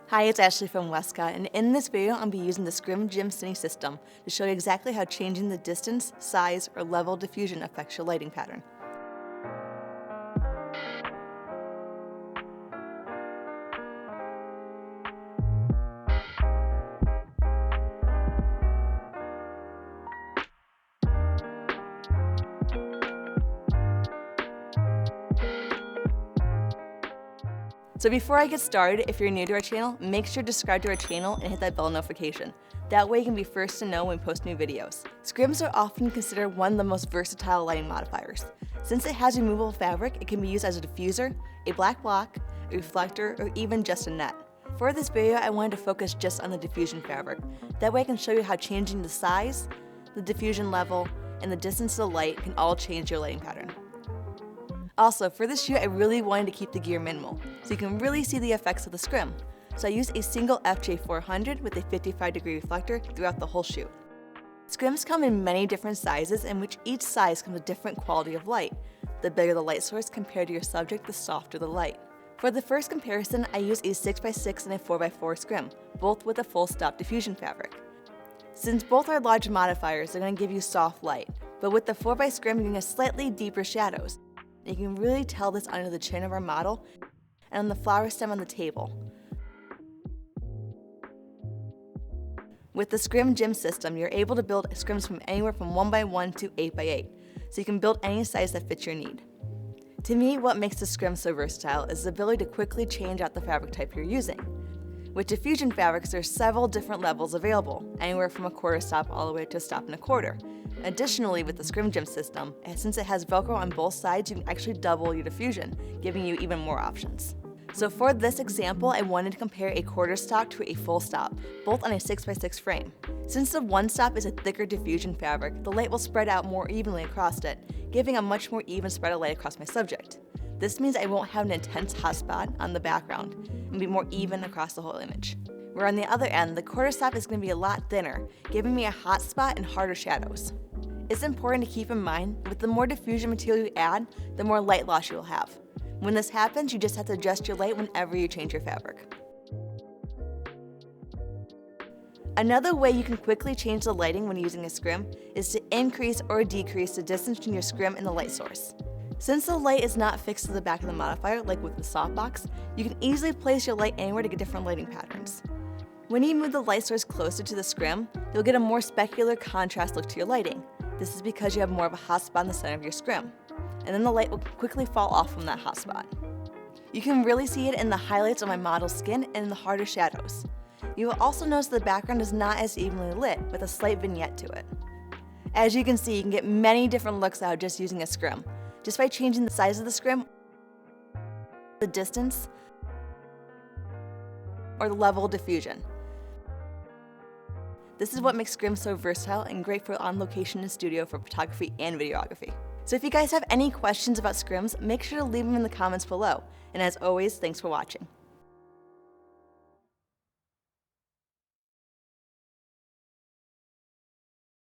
Hi, it's Ashley from Westcott, and in this video, I'll be using the Scrim Cine system to show you exactly how changing the distance, size, or level of diffusion affects your lighting pattern. So before I get started, if you're new to our channel, make sure to subscribe to our channel and hit that bell notification. That way you can be first to know when we post new videos. Scrims are often considered one of the most versatile lighting modifiers. Since it has removable fabric, it can be used as a diffuser, a black block, a reflector, or even just a net. For this video, I wanted to focus just on the diffusion fabric. That way I can show you how changing the size, the diffusion level, and the distance of the light can all change your lighting pattern. Also, for this shoot, I really wanted to keep the gear minimal, so you can really see the effects of the scrim. So I used a single FJ400 with a 55-degree reflector throughout the whole shoot. Scrims come in many different sizes, in which each size comes with a different quality of light. The bigger the light source compared to your subject, the softer the light. For the first comparison, I used a 6x6 and a 4x4 scrim, both with a full stop diffusion fabric. Since both are large modifiers, they're going to give you soft light, but with the 4x scrim, you're going to get slightly deeper shadows. You can really tell this under the chin of our model and on the flower stem on the table. With the Scrim Gym system, you're able to build scrims from anywhere from 1x1 to 8x8, so you can build any size that fits your need. To me, what makes the scrim so versatile is the ability to quickly change out the fabric type you're using. With diffusion fabrics, there are several different levels available, anywhere from a quarter stop all the way to a stop and a quarter. Additionally, with the Scrim Gym system, since it has Velcro on both sides, you can actually double your diffusion, giving you even more options. So for this example, I wanted to compare a quarter stop to a full stop, both on a 6x6 frame. Since the one stop is a thicker diffusion fabric, the light will spread out more evenly across it, giving a much more even spread of light across my subject. This means I won't have an intense hot spot on the background and be more even across the whole image. Where on the other end, the quarter stop is going to be a lot thinner, giving me a hot spot and harder shadows. It's important to keep in mind, with the more diffusion material you add, the more light loss you will have. When this happens, you just have to adjust your light whenever you change your fabric. Another way you can quickly change the lighting when using a scrim is to increase or decrease the distance between your scrim and the light source. Since the light is not fixed to the back of the modifier, like with the softbox, you can easily place your light anywhere to get different lighting patterns. When you move the light source closer to the scrim, you'll get a more specular contrast look to your lighting. This is because you have more of a hot spot in the center of your scrim, and then the light will quickly fall off from that hot spot. You can really see it in the highlights of my model's skin and in the harder shadows. You will also notice the background is not as evenly lit, with a slight vignette to it. As you can see, you can get many different looks out just using a scrim, just by changing the size of the scrim, the distance, or the level of diffusion. This is what makes Scrim so versatile and great for on location in studio for photography and videography. So if you guys have any questions about scrims, make sure to leave them in the comments below. And as always, thanks for watching.